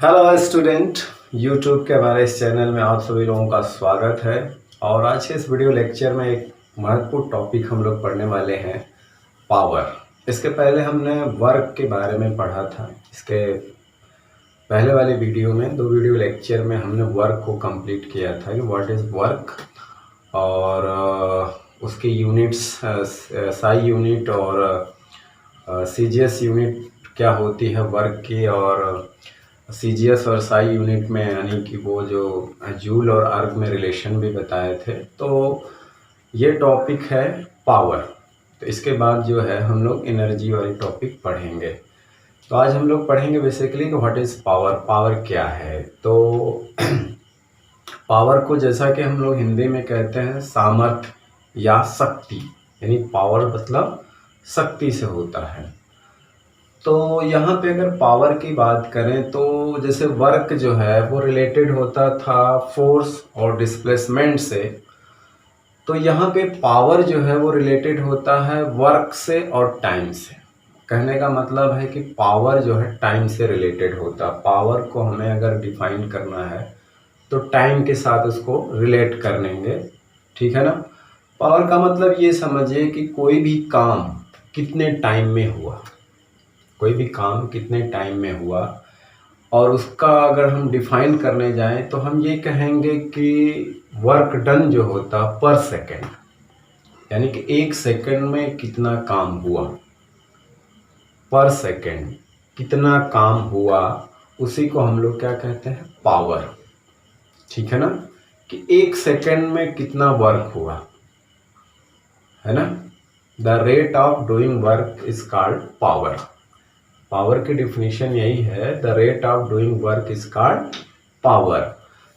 Hello student, YouTube के हमारे इस चैनल में आप सभी लोगों का स्वागत है। और आज के इस वीडियो लेक्चर में एक महत्वपूर्ण टॉपिक हम लोग पढ़ने वाले हैं, पावर। इसके पहले हमने वर्क के बारे में पढ़ा था। इसके पहले वाले वीडियो में, दो वीडियो लेक्चर में हमने वर्क को कंप्लीट किया था कि व्हाट इज़ वर्क और उसके यूनिट्स, साई यूनिट और सीजीएस यूनिट क्या होती है वर्क की, और सीजीएस और साई यूनिट में यानी कि वो जो जूल और अर्ग में रिलेशन भी बताए थे। तो ये टॉपिक है पावर। तो इसके बाद जो है हम लोग एनर्जी वाली टॉपिक पढ़ेंगे। तो आज हम लोग पढ़ेंगे बेसिकली कि व्हाट इज़ पावर, पावर क्या है। तो पावर को जैसा कि हम लोग हिंदी में कहते हैं सामर्थ्य या शक्ति, यानी पावर मतलब शक्ति से होता है। तो यहाँ पे अगर पावर की बात करें तो जैसे वर्क जो है वो रिलेटेड होता था फोर्स और डिस्प्लेसमेंट से, तो यहाँ पे पावर जो है वो रिलेटेड होता है वर्क से और टाइम से। कहने का मतलब है कि पावर जो है टाइम से रिलेटेड होता है। पावर को हमें अगर डिफाइन करना है तो टाइम के साथ उसको रिलेट कर लेंगे, ठीक है ना। पावर का मतलब ये समझिए कि कोई भी काम कितने टाइम में हुआ, कोई भी काम कितने टाइम में हुआ, और उसका अगर हम डिफाइन करने जाएं तो हम ये कहेंगे कि वर्क डन जो होता पर सेकंड, यानी कि एक सेकंड में कितना काम हुआ, पर सेकंड कितना काम हुआ, उसी को हम लोग क्या कहते हैं, पावर। ठीक है ना, कि एक सेकंड में कितना वर्क हुआ, है ना। The rate of doing work is called power. Power की डिफिनीशन यही है, the rate of doing work is called power.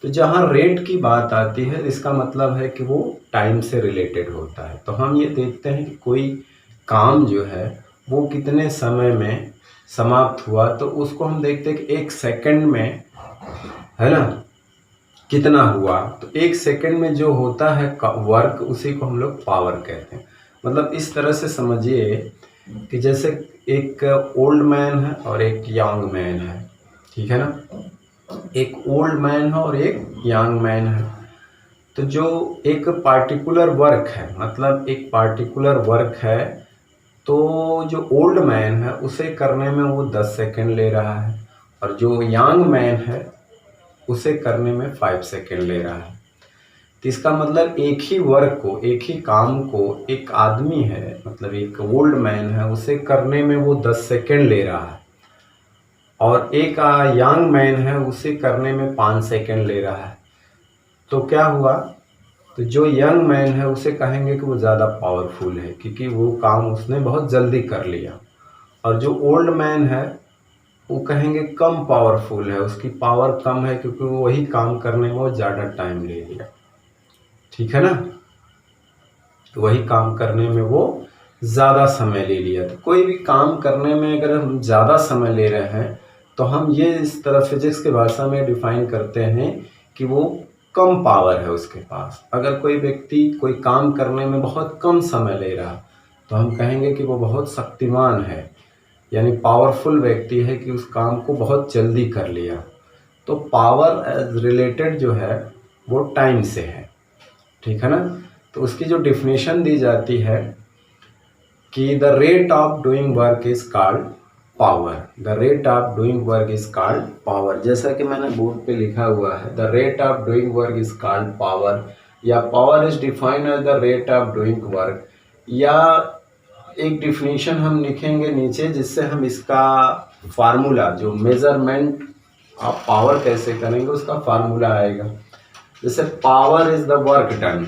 तो जहाँ रेट की बात आती है इसका मतलब है कि वो टाइम से रिलेटेड होता है। तो हम ये देखते हैं कि कोई काम जो है वो कितने समय में समाप्त हुआ, तो उसको हम देखते हैं कि एक सेकंड में, है ना, कितना हुआ। तो एक सेकंड में जो होता है वर्क, उसी को हम लोग पावर कहते हैं। मतलब इस तरह से समझिए कि जैसे एक ओल्ड मैन है और एक यंग मैन है, ठीक है ना। एक ओल्ड मैन है और एक यंग मैन है। तो जो एक पार्टिकुलर वर्क है, मतलब एक पार्टिकुलर वर्क है, तो जो ओल्ड मैन है उसे करने में वो 10 सेकंड ले रहा है, और जो यंग मैन है उसे करने में 5 सेकंड ले रहा है। तो इसका मतलब एक ही वर्क को, एक ही काम को एक आदमी है, मतलब एक ओल्ड मैन है, उसे करने में वो 10 सेकंड ले रहा है, और एक यंग मैन है उसे करने में 5 सेकंड ले रहा है। तो क्या हुआ, तो जो यंग मैन है उसे कहेंगे कि वो ज़्यादा पावरफुल है क्योंकि वो काम उसने बहुत जल्दी कर लिया, और जो ओल्ड मैन है वो कहेंगे कम पावरफुल है, उसकी पावर कम है क्योंकि वो वही काम करने में वो ज़्यादा टाइम ले लिया, ठीक है ना। तो वही काम करने में वो ज़्यादा समय ले लिया। तो कोई भी काम करने में अगर हम ज़्यादा समय ले रहे हैं तो हम ये इस तरह फिजिक्स की भाषा में डिफाइन करते हैं कि वो कम पावर है उसके पास। अगर कोई व्यक्ति कोई काम करने में बहुत कम समय ले रहा तो हम कहेंगे कि वो बहुत शक्तिमान है, यानी पावरफुल व्यक्ति है कि उस काम को बहुत जल्दी कर लिया। तो पावर एज रिलेटेड जो है वो टाइम से है, ठीक है ना। तो उसकी जो डिफिनेशन दी जाती है कि the rate of doing work is called power. The rate of doing work is called power, जैसा कि मैंने बोर्ड पे लिखा हुआ है, the rate of doing work is called power, या power is defined as the rate of doing work. या एक डिफिनेशन हम लिखेंगे नीचे जिससे हम इसका फार्मूला, जो मेजरमेंट आप पावर कैसे करेंगे उसका फार्मूला आएगा। जैसे power is the work done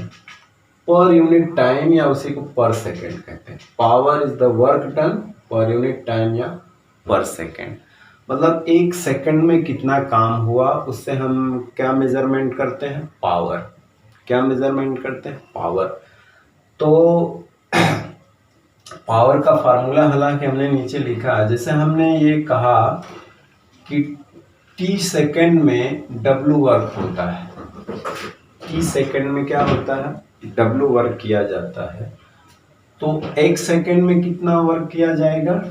per unit time, या उसी को पर सेकेंड कहते हैं। Power is the work done per unit time या पर सेकेंड, मतलब एक सेकंड में कितना काम हुआ उससे हम क्या मेजरमेंट करते हैं, पावर। क्या मेजरमेंट करते हैं, पावर। तो पावर का फार्मूला हालांकि हमने नीचे लिखा है। जैसे हमने ये कहा कि टी सेकंड में डब्ल्यू वर्क होता है, टी सेकंड में क्या होता है, डब्ल्यू वर्क किया जाता है। तो एक सेकंड में कितना वर्क किया जाएगा,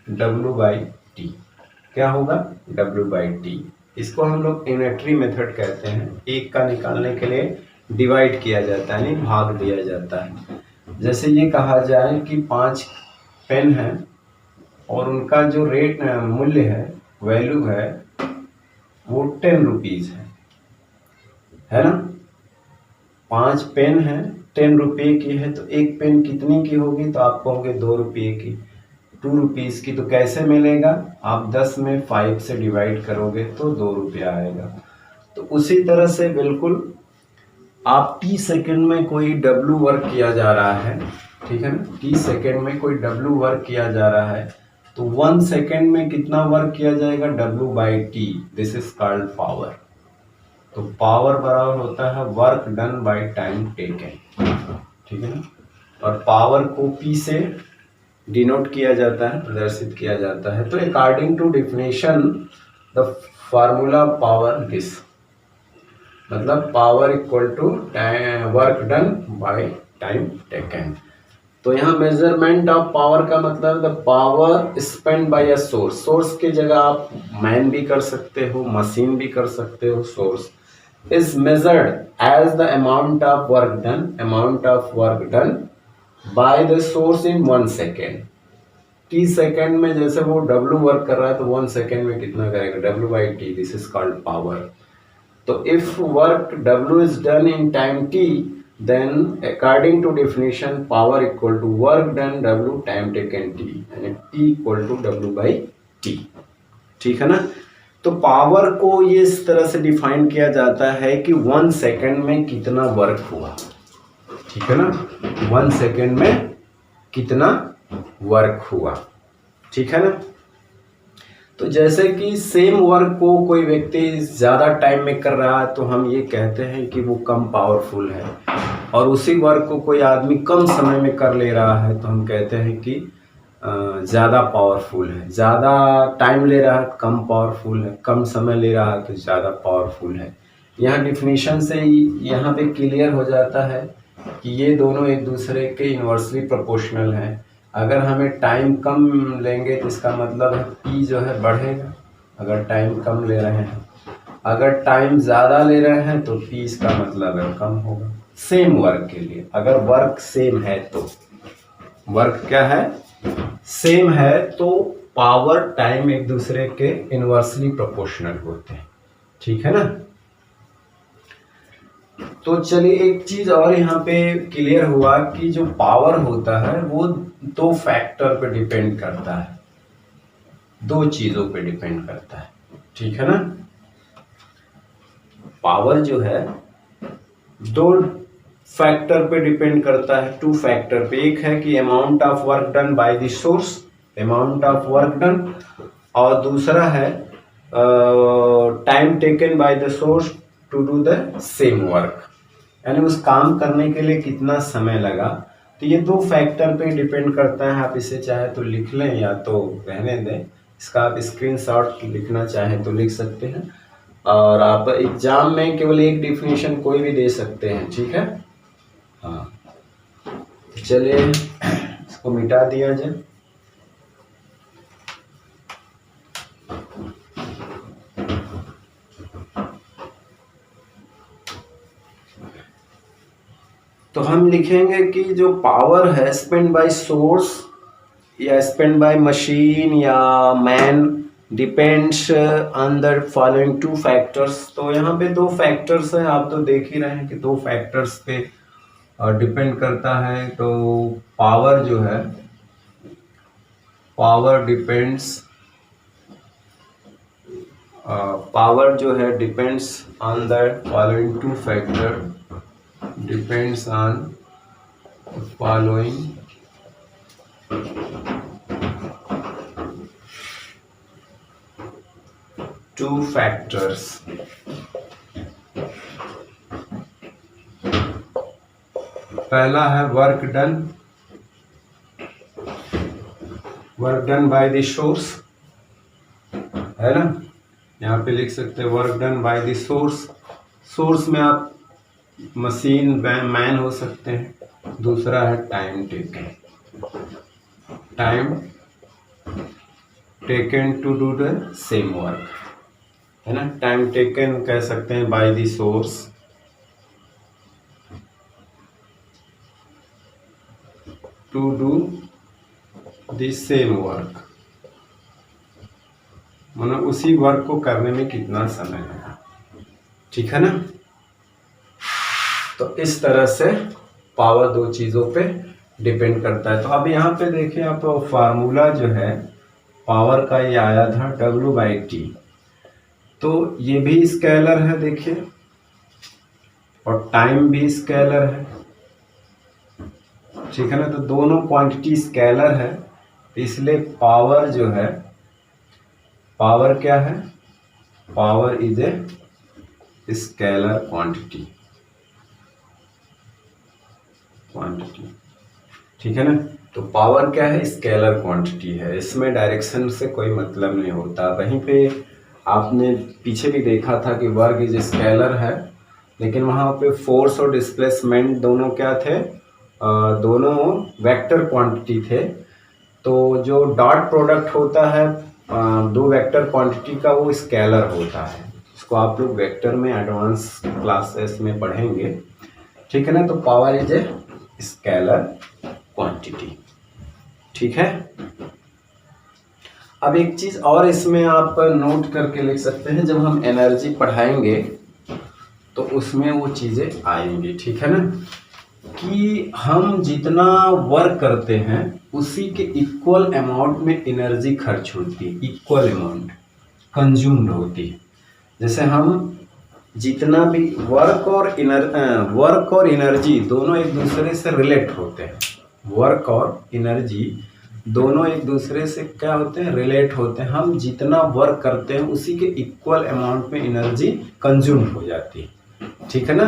डब्ल्यू बाई टी। क्या होगा, डब्ल्यू बाई टी। इसको हम लोग यूनिटरी मेथड कहते हैं। एक का निकालने के लिए डिवाइड किया जाता है, यानी भाग दिया जाता है। जैसे ये कहा जाए कि 5 पेन है और उनका जो रेट मूल्य है, वैल्यू है, वो 10 रुपीज़ है ना। 5 पेन है, 10 रुपये की है, तो एक पेन कितनी की होगी, तो आप कहोगे 2 रुपये की, 2 रुपीज़ की। तो कैसे मिलेगा, आप 10 में 5 से डिवाइड करोगे तो 2 रुपया आएगा। तो उसी तरह से बिल्कुल आप टी सेकंड में कोई डब्लू वर्क किया जा रहा है, ठीक है ना, टी सेकंड में कोई डब्लू वर्क किया जा रहा है, तो 1 सेकंड में कितना वर्क किया जाएगा, W by T, this is called power. तो पावर बराबर होता है work done by time taken, ठीक है ना। और पावर को पी से डिनोट किया जाता है, प्रदर्शित किया जाता है। तो according to definition the formula power this, मतलब power equal to work done by time taken. तो यहाँ मेजरमेंट ऑफ पावर का मतलब the power spend by a source, source की जगह आप मैन भी कर सकते हो, मशीन भी कर सकते हो। Source is measured as the amount of work done by the source in 1 second. T second में जैसे वो डब्ल्यू वर्क कर रहा है, तो 1 सेकेंड में कितना करेगा, W by T, this is called power. तो if work W is done in time t, then according to definition power equal to work done W time taken t, यानी T equal to W by T, ठीक है ना। तो power को ये इस तरह से डिफाइन किया जाता है कि 1 सेकेंड में कितना वर्क हुआ, ठीक है ना, 1 सेकेंड में कितना वर्क हुआ, ठीक है ना। तो जैसे कि सेम वर्क को कोई व्यक्ति ज़्यादा टाइम में कर रहा है, तो हम ये कहते हैं कि वो कम पावरफुल है, और उसी वर्क को कोई आदमी कम समय में कर ले रहा है, तो हम कहते हैं कि ज़्यादा पावरफुल है। ज़्यादा टाइम ले रहा है, कम पावरफुल है, कम समय ले रहा है, तो ज़्यादा पावरफुल है। यहाँ डिफिनीशन से ही यहाँ पे क्लियर हो जाता है कि ये दोनों एक दूसरे के इन्वर्सली प्रोपोर्शनल हैं। अगर हमें टाइम कम लेंगे तो इसका मतलब है पी जो है बढ़ेगा, अगर टाइम कम ले रहे हैं। अगर टाइम ज़्यादा ले रहे हैं तो पी इसका मतलब है कम होगा, सेम वर्क के लिए। अगर वर्क सेम है तो, वर्क क्या है, सेम है, तो पावर टाइम एक दूसरे के इन्वर्सली प्रोपोर्शनल होते हैं, ठीक है ना। तो चलिए एक चीज और यहाँ पे क्लियर हुआ कि जो पावर होता है वो 2 फैक्टर पे डिपेंड करता है, 2 चीजों पे डिपेंड करता है, ठीक है ना। पावर जो है 2 फैक्टर पे डिपेंड करता है, 2 फैक्टर पे। एक है कि amount of work done by the source, amount of work done, और दूसरा है time taken by the source to do the same work, यानी उस काम करने के लिए कितना समय लगा। तो ये 2 फैक्टर पे डिपेंड करता है। आप इसे चाहे तो लिख लें या तो रहने दें, इसका आप स्क्रीनशॉट लिखना चाहें तो लिख सकते हैं, और आप एग्जाम में केवल एक डिफिनीशन कोई भी दे सकते हैं, ठीक है। हाँ, चलिए इसको मिटा दिया जाए। तो हम लिखेंगे कि जो पावर है स्पेंड बाय सोर्स या स्पेंड बाय मशीन या man depends on the following 2 factors. तो यहाँ पे 2 फैक्टर्स हैं, आप तो देख ही रहे हैं कि 2 फैक्टर्स पे डिपेंड करता है। तो पावर जो है, पावर डिपेंड्स, पावर जो है depends on the following 2 factor, depends on the following 2 factors। पहला है work done by the source, है ना, यहाँ पे लिख सकते हैं work done by the source. Source में आप मशीन मैन हो सकते हैं। दूसरा है time taken to do the same work, है ना, टाइम टेकन कह सकते हैं by the source to do the same work, मतलब उसी वर्क को करने में कितना समय लगा, ठीक है ना। तो इस तरह से पावर दो चीज़ों पे डिपेंड करता है। तो अब यहाँ पे देखिए आप फार्मूला जो है पावर का ये आया था W/T, तो ये भी स्केलर है देखिए, और टाइम भी स्केलर है, ठीक है ना। तो दोनों क्वांटिटी स्केलर है, तो इसलिए पावर जो है, पावर क्या है, power is a scalar quantity, ठीक है ना। तो पावर क्या है, स्केलर क्वांटिटी है, इसमें डायरेक्शन से कोई मतलब नहीं होता। वहीं पे आपने पीछे भी देखा था कि वर्क इज स्केलर है, लेकिन वहाँ पे फोर्स और डिस्प्लेसमेंट दोनों क्या थे, दोनों वेक्टर क्वांटिटी थे। तो जो डॉट प्रोडक्ट होता है दो वेक्टर क्वांटिटी का, वो स्केलर होता है। इसको आप लोग वेक्टर में एडवांस क्लासेस में पढ़ेंगे, ठीक है ना। तो power is a scalar quantity, ठीक है। अब एक चीज और इसमें आप नोट करके लिख सकते हैं, जब हम एनर्जी पढ़ाएंगे तो उसमें वो चीजें आएंगी, ठीक है ना, कि हम जितना वर्क करते हैं उसी के इक्वल अमाउंट में एनर्जी खर्च होती है, इक्वल अमाउंट कंज्यूम्ड होती है। जैसे हम जितना भी वर्क और एनर्जी दोनों एक दूसरे से रिलेट होते हैं, वर्क और एनर्जी दोनों एक दूसरे से क्या होते हैं, रिलेट होते हैं। हम जितना वर्क करते हैं उसी के इक्वल अमाउंट में एनर्जी कंज्यूम हो जाती है, ठीक है ना।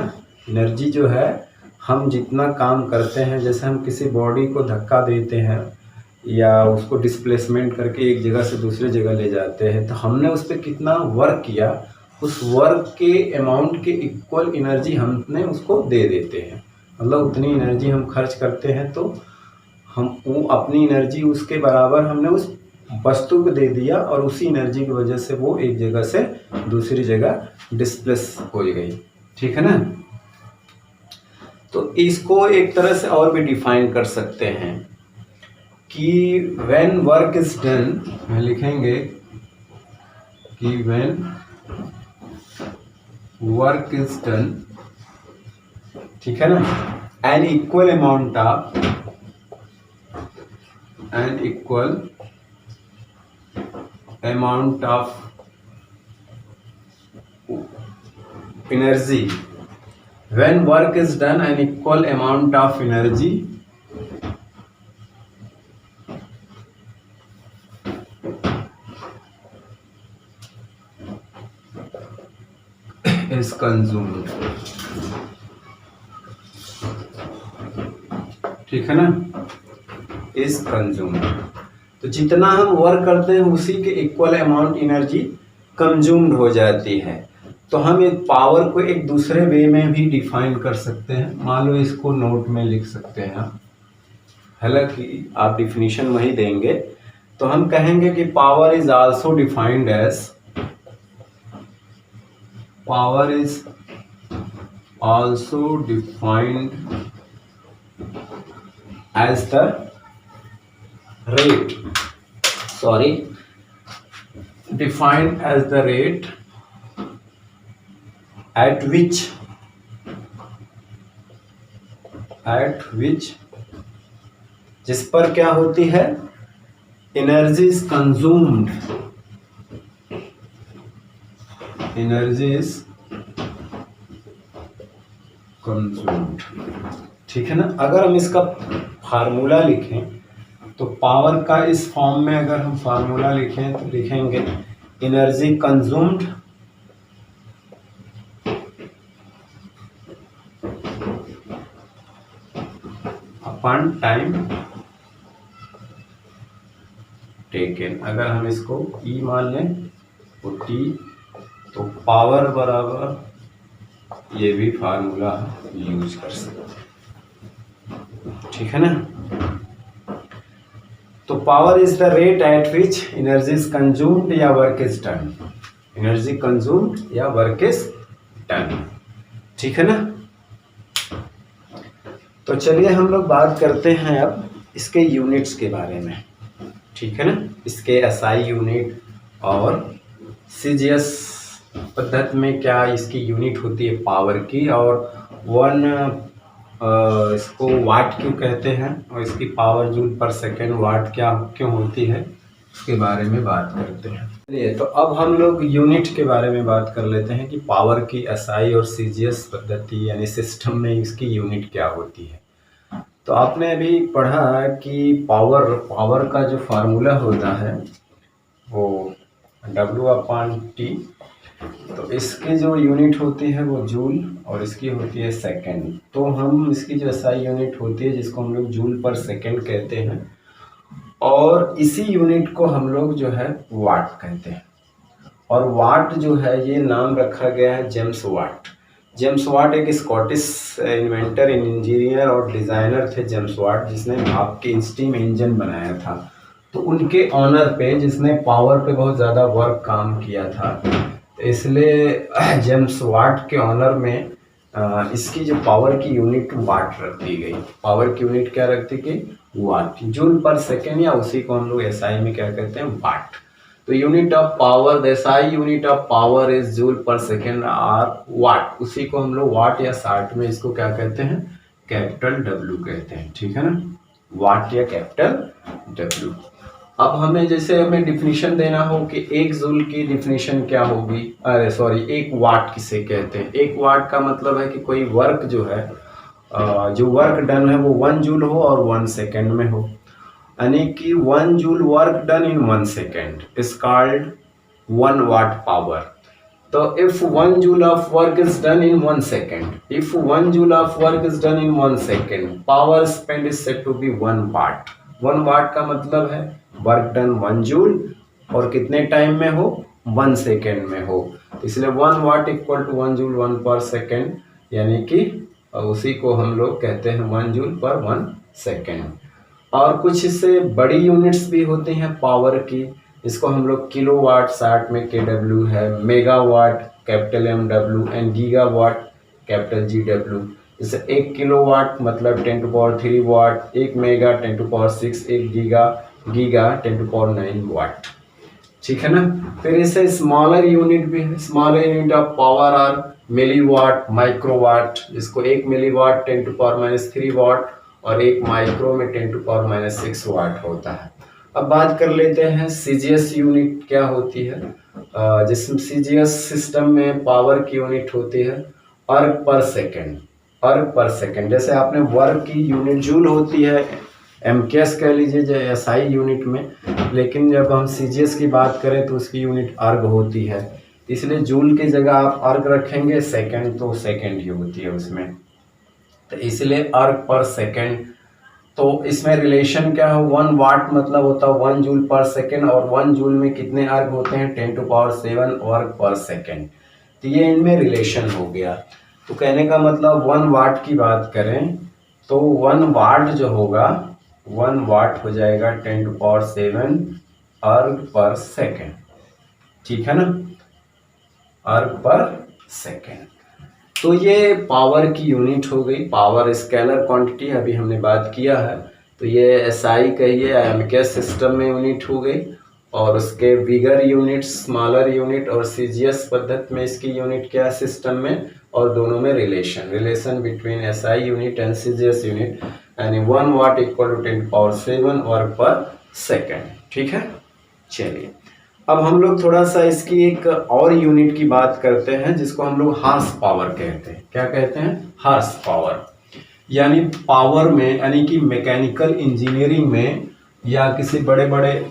एनर्जी जो है, हम जितना काम करते हैं, जैसे हम किसी बॉडी को धक्का देते हैं या उसको डिस्प्लेसमेंट करके एक जगह से दूसरी जगह ले जाते हैं, तो हमने उस पर कितना वर्क किया, उस वर्क के अमाउंट के इक्वल एनर्जी हमने उसको दे देते हैं। मतलब उतनी एनर्जी हम खर्च करते हैं तो हम वो अपनी एनर्जी उसके बराबर हमने उस वस्तु को दे दिया, और उसी एनर्जी की वजह से वो एक जगह से दूसरी जगह डिस्प्लेस हो गई, ठीक है ना। तो इसको एक तरह से और भी डिफाइन कर सकते हैं कि व्हेन वर्क इज डन, में लिखेंगे कि व्हेन वर्क इज डन, ठीक है ना, an equal amount of energy, when work is done an equal amount of energy is consumed, ठीक है ना, is consumed। तो जितना हम वर्क करते हैं उसी के इक्वल अमाउंट एनर्जी कंज्यूम्ड हो जाती है। तो हम एक पावर को एक दूसरे वे में भी डिफाइन कर सकते हैं। मान लो इसको नोट में लिख सकते हैं आप, हालांकि आप डिफिनीशन वही देंगे। तो हम कहेंगे कि power is also defined as, power is also defined as the rate, defined as the rate at which जिस पर क्या होती है, एनर्जी इज कंज्यूम्ड, ठीक है ना। अगर हम इसका फार्मूला लिखें तो पावर का इस फॉर्म में अगर हम फार्मूला लिखें तो लिखेंगे energy consumed upon time taken. अगर हम इसको E मान लें तो T, तो पावर बराबर ये भी फार्मूला यूज कर सकते हैं, ठीक है ना। तो power is the rate at which energy is consumed या work is done. Energy consume या वर्क इज डन। ठीक है ना। तो चलिए हम लोग बात करते हैं अब इसके यूनिट्स के बारे में। ठीक है ना, इसके एसआई यूनिट और सीजीएस पद्धति में क्या इसकी यूनिट होती है पावर की, और इसको वाट क्यों कहते हैं, और इसकी पावर जूल पर सेकेंड वाट क्या क्यों होती है, उसके बारे में बात करते हैं। चलिए तो अब हम लोग यूनिट के बारे में बात कर लेते हैं कि पावर की एसआई और सीजीएस पद्धति यानी सिस्टम में इसकी यूनिट क्या होती है। तो आपने अभी पढ़ा कि पावर का जो फार्मूला होता है वो W/T। तो इसकी जो यूनिट होती है वो जूल और इसकी होती है सेकंड। तो हम इसकी जो एसआई यूनिट होती है जिसको हम लोग जूल पर सेकंड कहते हैं, और इसी यूनिट को हम लोग जो है वाट कहते हैं। और वाट जो है ये नाम रखा गया है जेम्स वाट। जेम्स वाट एक स्कॉटिश इन्वेंटर, इंजीनियर और डिज़ाइनर थे जेम्स वाट, जिसने भाप के स्टीम इंजन बनाया था। तो उनके ऑनर पे, जिसने पावर पे बहुत ज़्यादा वर्क काम किया था, तो इसलिए जेम्स वाट के ऑनर में इसकी जो पावर की यूनिट वाट रख दी गई। पावर की यूनिट क्या रखती गई? वाट, जूल पर सेकेंड, या उसी को हम लोग एसआई में क्या कहते हैं? वाट। तो unit of power, the SI unit of power is joule per second or watt. उसी को हम लोग वाट या शार्ट में इसको क्या कहते हैं? कैपिटल डब्ल्यू कहते हैं। ठीक है ना, वाट या कैपिटल डब्ल्यू। अब हमें जैसे हमें डिफिनीशन देना हो कि एक जूल की डिफिनीशन क्या होगी, अरे सॉरी, एक वाट किसे कहते हैं? एक वाट का मतलब है कि कोई वर्क जो है, जो वर्क डन है वो 1 जूल हो और 1 सेकेंड में हो, यानी कि 1 joule work done in 1 second is called 1 watt power. तो if 1 joule of work is done in 1 second, if 1 joule of work is done in 1 second, power spent is said to be 1 watt। 1 watt का मतलब है work done 1 joule और कितने time में हो? 1 second में हो। इसलिए 1 वाट इक्वल टू 1 जूल 1 पर सेकेंड, यानी कि उसी को हम लोग कहते हैं 1 जूल पर 1 सेकेंड। और कुछ इससे बड़ी यूनिट्स भी होती हैं पावर की, इसको हम लोग किलोवाट शार्ट में KW है, megawatt capital MW and gigawatt capital GW। जैसे 1 किलोवाट मतलब 10⁻³ वाट, 1 मेगा 10⁻⁶, 1 गीगा 10⁻⁹ वाट। ठीक है ना। फिर इसे स्मॉलर यूनिट भी है। Smaller unit of power are milliwatt, microwatt. इसको 1 मिलीवाट 10⁻³ वाट और 1 माइक्रो में 10⁻⁶ वाट होता है। अब बात कर लेते हैं सीजीएस यूनिट क्या होती है। जिसमें सीजीएस सिस्टम में पावर की यूनिट होती है अर्ग पर सेकेंड। अर्ग पर सेकेंड, जैसे आपने वर्क की यूनिट जूल होती है, एमकेएस कह लीजिए एसआई यूनिट में, लेकिन जब हम सीजीएस की बात करें तो उसकी यूनिट अर्ग होती है। इसलिए जूल की जगह आप अर्ग रखेंगे, सेकेंड तो सेकेंड ही होती है उसमें, तो इसलिए अर्ग पर सेकेंड। तो इसमें रिलेशन क्या है? 1 वाट मतलब होता है 1 जूल पर सेकेंड, और 1 जूल में कितने अर्ग होते हैं? 10⁻⁷ वर्ग पर सेकेंड। तो ये इनमें रिलेशन हो गया। तो कहने का मतलब 1 वाट की बात करें तो 1 वाट जो होगा, 1 वाट हो जाएगा 10⁻⁷ अर्ग पर सेकेंड। ठीक है ना, अर्ग पर सेकेंड। तो ये पावर की यूनिट हो गई। पावर स्केलर क्वांटिटी अभी हमने बात किया है। तो ये एसआई कहिए या एमकेएस सिस्टम में यूनिट हो गई, और उसके बिगर यूनिट, स्मॉलर यूनिट और सीजीएस पद्धति में इसकी यूनिट क्या है सिस्टम में, और दोनों में relation between SI unit and CGS unit, यानी 1 वाट इक्वल टू 10⁻⁷ वर्ग पर सेकेंड। ठीक है। चलिए अब हम लोग थोड़ा सा इसकी एक और यूनिट की बात करते हैं जिसको हम लोग हार्स पावर कहते हैं। क्या कहते हैं? Horse power. यानी पावर में, यानी कि मैकेनिकल इंजीनियरिंग में या किसी बड़े बड़े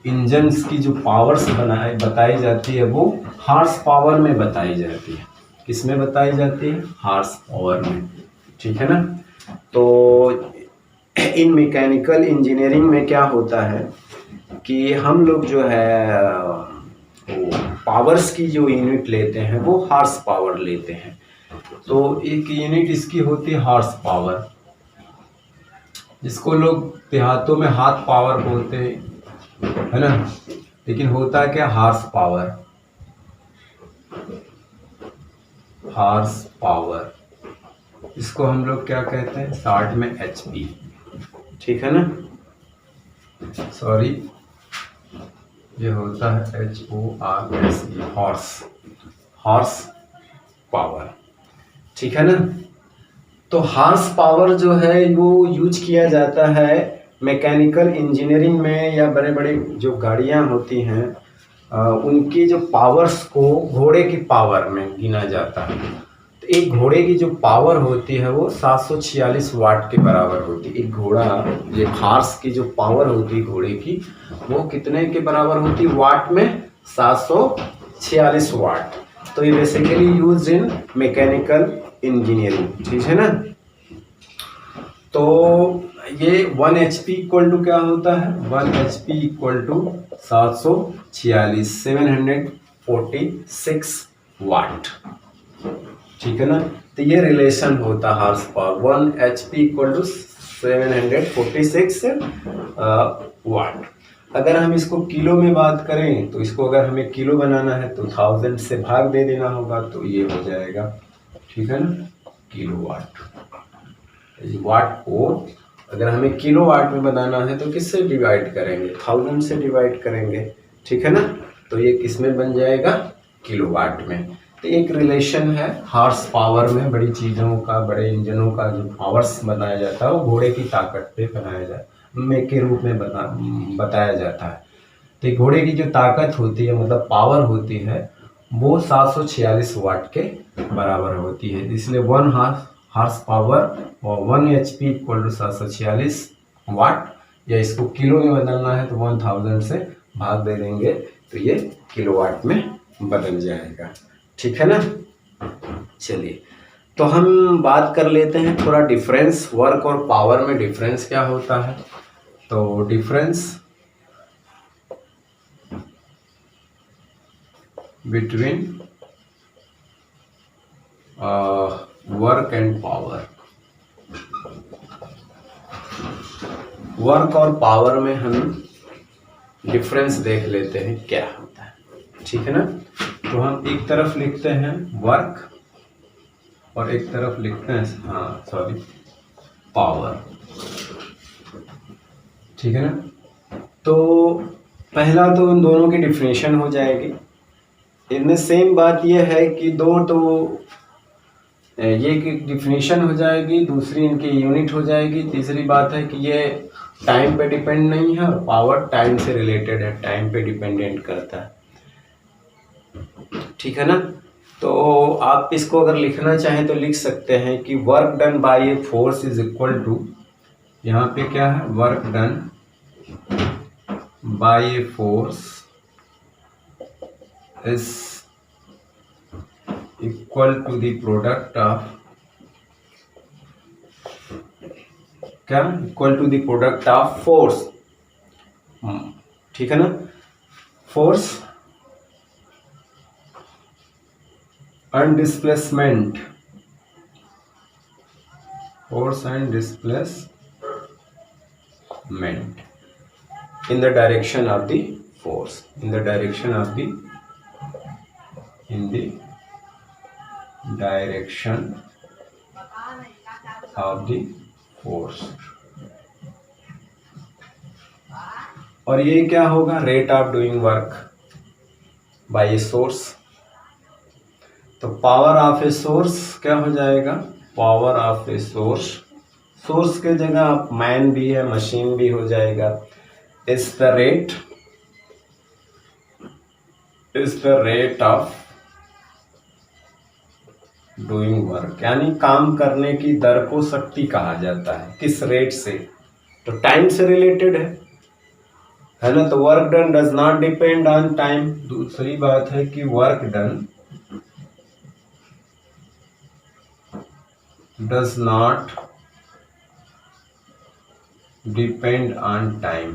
इंजन्स की जो पावर्स बताई जाती है वो हार्स पावर में बताई जाती है। किस में बताई जाती है? हार्स पावर में। ठीक है ना। तो इन मैकेनिकल इंजीनियरिंग में क्या होता है कि हम लोग जो है पावर्स की जो यूनिट लेते हैं वो हार्स पावर लेते हैं। तो एक यूनिट इसकी होती है हार्स पावर, जिसको लोग देहातों में हाथ पावर बोलते हैं, है ना, लेकिन होता है क्या? Horse power. हॉर्स पावर, इसको हम लोग क्या कहते हैं शॉर्ट में HP, ठीक है ना। सॉरी, ये होता है HORSE, हॉर्स, हॉर्स पावर, ठीक है ना। तो हॉर्स पावर जो है वो यूज किया जाता है मैकेनिकल इंजीनियरिंग में, या बड़े बड़े जो गाड़ियां होती हैं उनकी जो पावर्स को घोड़े की पावर में गिना जाता है। तो एक घोड़े की जो पावर होती है वो 746 वाट के बराबर होती है। एक घोड़ा, ये हॉर्स की जो पावर होती है घोड़े की, वो कितने के बराबर होती है वाट में? 746 वाट। तो ये basically use in mechanical engineering, ठीक है ना। तो ये 1 HP इक्वल टू क्या होता है? 1 HP इक्वल टू 746 वाट, ठीक है ना। तो ये रिलेशन होता है horse power, 1 HP equal to 746 watt. अगर हम इसको किलो में बात करें तो इसको अगर हमें किलो बनाना है तो 1000 से भाग दे देना होगा, तो ये हो जाएगा, ठीक है ना, किलो वाट। वाट को अगर हमें किलो वाट में बनाना है तो किससे डिवाइड करेंगे? 1000 से डिवाइड करेंगे, ठीक है ना। तो ये किस में बन जाएगा? किलो वाट में। तो एक रिलेशन है हॉर्स पावर में, बड़ी चीज़ों का, बड़े इंजनों का जो पावर्स बनाया जाता है वो घोड़े की ताकत पे बनाया जाता में के रूप में बताया जाता है। तो घोड़े की जो ताकत होती है, मतलब पावर होती है, वो 746 वाट के बराबर होती है। इसलिए 1 हॉर्स पावर और 1 HP इक्वल टू 746 वाट, या इसको किलो में बदलना है तो 1000 से भाग दे देंगे तो ये किलोवाट में बदल जाएगा, ठीक है ना। चलिए, तो हम बात कर लेते हैं थोड़ा डिफरेंस, वर्क और पावर में डिफरेंस क्या होता है। तो difference between work and power. Work और पावर में हम डिफरेंस देख लेते हैं क्या होता है, ठीक है ना। तो हम एक तरफ लिखते हैं वर्क और एक तरफ लिखते हैं पावर, ठीक है ना। तो पहला तो उन दोनों की डिफिनेशन हो जाएगी। इनमें सेम बात यह है कि दो, तो ये की डिफिनेशन हो जाएगी, दूसरी इनकी यूनिट हो जाएगी। तीसरी बात है कि ये टाइम पे डिपेंड नहीं है और पावर टाइम से रिलेटेड है, टाइम पे डिपेंडेंट करता है, ठीक है ना। तो आप इसको अगर लिखना चाहें तो लिख सकते हैं कि work done by a force is equal to, यहाँ पे क्या है, work done by a force is equal to the product of, क्या, equal to the product of force, ठीक है ना, force and displacement, force and displacement in the direction of the force, in the direction of the force। और ये क्या होगा, rate of doing work by a source. तो power of a source क्या हो जाएगा, power of a source, source के जगह आप मैन भी है, मशीन भी हो जाएगा, is the rate of doing work, यानी काम करने की दर को शक्ति कहा जाता है। किस रेट से? तो टाइम से रिलेटेड है ना। तो work done does not depend on time. दूसरी बात है कि work done does not depend on time,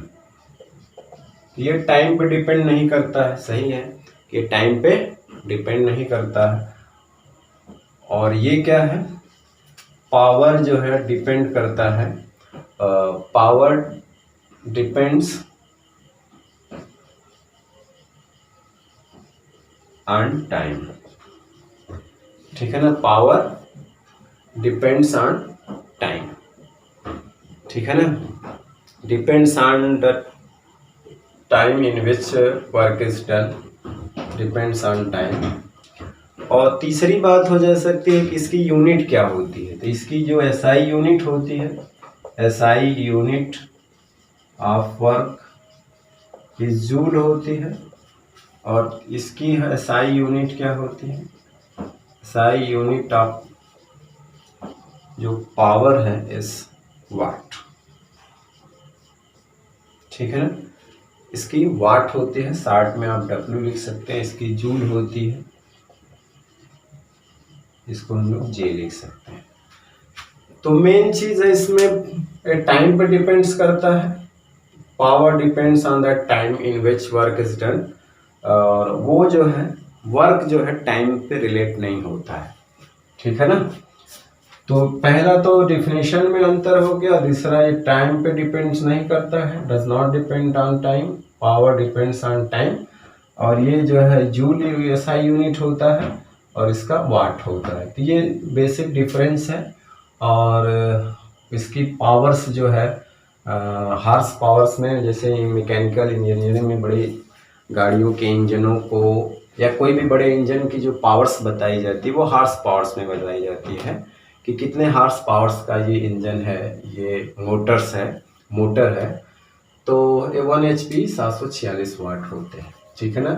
ये टाइम पे डिपेंड नहीं करता है, सही है, ये टाइम पे डिपेंड नहीं करता है। और ये क्या है, पावर जो है डिपेंड करता है, पावर डिपेंड्स ऑन टाइम, ठीक है ना, पावर डिपेंड्स ऑन टाइम, ठीक है ना, depends on the time in which work is done, depends on time. और तीसरी बात हो जा सकती है कि इसकी यूनिट क्या होती है, तो इसकी जो एसआई यूनिट होती है, SI unit of work is joule होती है, और इसकी एसआई यूनिट क्या होती है, एसआई यूनिट ऑफ जो पावर है इस वाट, ठीक है ना, इसकी वाट होती है, 60 में आप डब्ल्यू लिख सकते हैं, इसकी जूल होती है, इसको हम लोग जे लिख सकते हैं। तो मेन चीज है इसमें टाइम पे डिपेंड्स करता है, power depends on the time in which work is done, और वो जो है वर्क जो है टाइम पे रिलेट नहीं होता है, ठीक है ना। तो पहला तो डिफिनेशन में अंतर हो गया, दूसरा ये टाइम पे डिपेंड्स नहीं करता है, does not depend on time, power depends on time, और ये जो है जूल एसआई यूनिट होता है और इसका वाट होता है। तो ये बेसिक डिफरेंस है। और इसकी पावर्स जो है हार्स पावर्स में, जैसे मैकेनिकल इंजीनियरिंग में बड़ी गाड़ियों के इंजनों को या कोई भी बड़े इंजन की जो पावर्स बताई जाती है वो हार्स पावर्स में बताई जाती है कि कितने हार्स पावर्स का ये इंजन है, ये मोटर है। तो ये 1 HP 746 वाट होते हैं, ठीक है ना।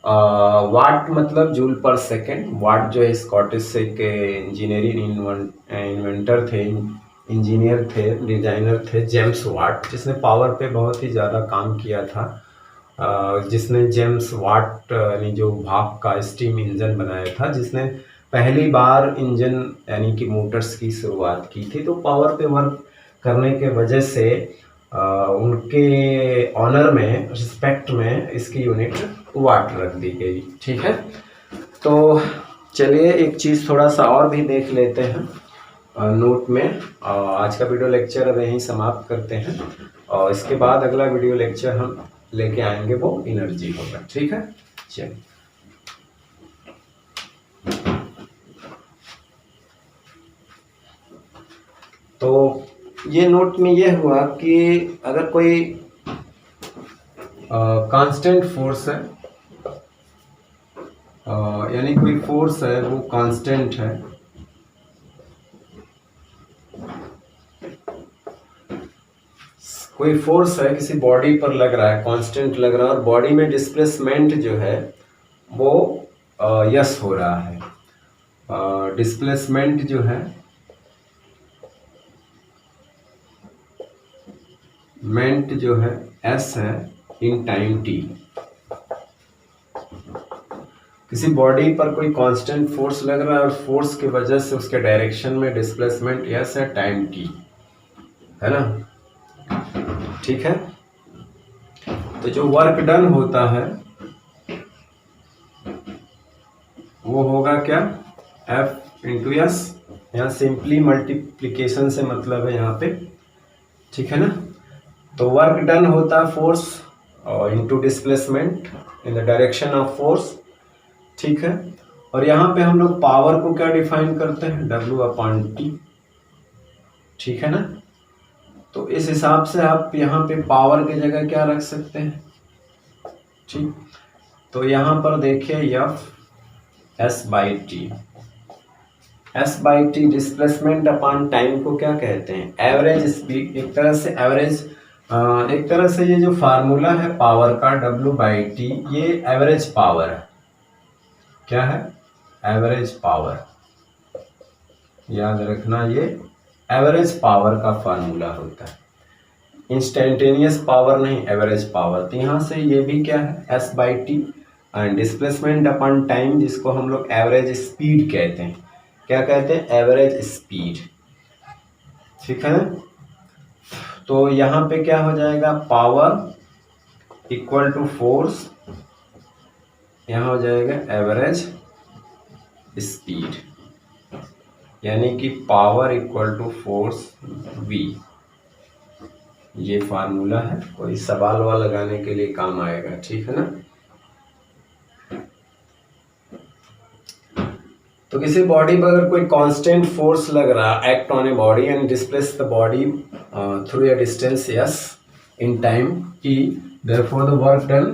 वाट मतलब जूल पर सेकेंड, वाट जो है स्कॉटिश के इंजीनियरिंग इन्वेंटर थे, इंजीनियर थे, डिजाइनर थे, जेम्स वाट, जिसने पावर पे बहुत ही ज़्यादा काम किया था, जिसने जेम्स वाट यानी जो भाप का स्टीम इंजन बनाया था, जिसने पहली बार इंजन यानी कि मोटर्स की शुरुआत की थी। तो पावर पे वर्क करने के वजह से उनके ऑनर में, रिस्पेक्ट में इसकी यूनिट वाट रख दी गई, ठीक है। तो चलिए एक चीज़ थोड़ा सा और भी देख लेते हैं नोट में। आज का वीडियो लेक्चर अब यहीं समाप्त करते हैं, और इसके बाद अगला वीडियो लेक्चर हम लेके आएंगे, वो एनर्जी होगा, ठीक है। चलिए, तो ये नोट में ये हुआ कि अगर कोई कांस्टेंट फोर्स है, यानी कोई फोर्स है वो कांस्टेंट है, कोई फोर्स है किसी बॉडी पर लग रहा है, कांस्टेंट लग रहा है, और बॉडी में डिस्प्लेसमेंट जो है वो यस हो रहा है, डिस्प्लेसमेंट जो है मेंट जो है एस है इन टाइम टी। किसी बॉडी पर कोई कांस्टेंट फोर्स लग रहा है और फोर्स की वजह से उसके डायरेक्शन में डिस्प्लेसमेंट एस है, टाइम टी, है ना, ठीक है। तो जो वर्क डन होता है वो होगा क्या, एफ इंटू एस, यहाँ सिंपली मल्टीप्लीकेशन से मतलब है यहाँ पे, ठीक है ना। तो वर्क डन होता है फोर्स और into displacement in the direction of force, ठीक है। और यहाँ पे हम लोग पावर को क्या डिफाइन करते हैं, W/T, ठीक है ना। तो इस हिसाब से आप यहाँ पे पावर की जगह क्या रख सकते हैं, ठीक। तो यहाँ पर देखिए F S/T, S/T displacement upon time को क्या कहते हैं, एवरेज स्पीड। एक तरह से ये जो फार्मूला है पावर का W/T, ये एवरेज पावर है, क्या है, एवरेज पावर, याद रखना ये एवरेज पावर का फार्मूला होता है, इंस्टेंटेनियस पावर नहीं, एवरेज पावर। तो यहाँ से ये भी क्या है, S/T, and displacement upon time, जिसको हम लोग एवरेज स्पीड कहते हैं, क्या कहते हैं, एवरेज स्पीड, ठीक है। तो यहाँ पे क्या हो जाएगा, पावर इक्वल टू फोर्स, यहाँ हो जाएगा एवरेज स्पीड, यानी कि power equal to force V। ये फार्मूला है, कोई सवाल वाल लगाने के लिए काम आएगा, ठीक है ना। तो किसी बॉडी पर अगर कोई कांस्टेंट फोर्स लग रहा, act on a body and displace the body through a distance S in time T, therefore the work done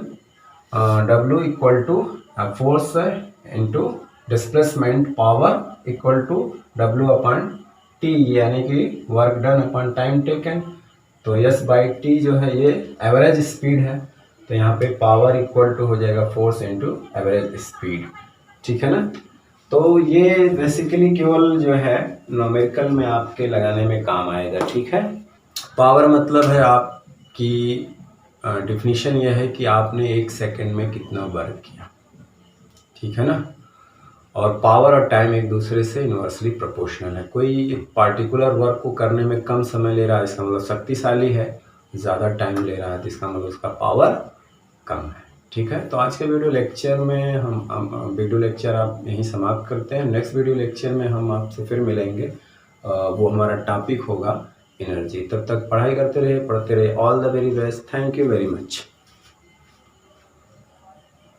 W equal to force into displacement power equal to W upon T, यानी कि work done upon time taken. तो S by T जो है ये average speed है, तो यहाँ पे पावर इक्वल टू हो जाएगा फोर्स इंटू एवरेज स्पीड, ठीक है ना। तो ये बेसिकली केवल जो है न्यूमेरिकल में आपके लगाने में काम आएगा, ठीक है। पावर मतलब है आपकी डिफिनीशन यह है कि आपने 1 सेकंड में कितना वर्क किया, ठीक है ना। और पावर और टाइम एक दूसरे से इन्वर्सली प्रोपोर्शनल है। कोई पार्टिकुलर वर्क को करने में कम समय ले रहा है, इसका मतलब शक्तिशाली है, ज़्यादा टाइम ले रहा है तो इसका मतलब उसका पावर कम है, ठीक है। तो आज के वीडियो लेक्चर में हम वीडियो लेक्चर आप यहीं समाप्त करते हैं। नेक्स्ट वीडियो लेक्चर में हम आपसे फिर मिलेंगे, वो हमारा टॉपिक होगा एनर्जी। तब तक पढ़ाई करते रहे, पढ़ते रहे। All the very best, thank you very much.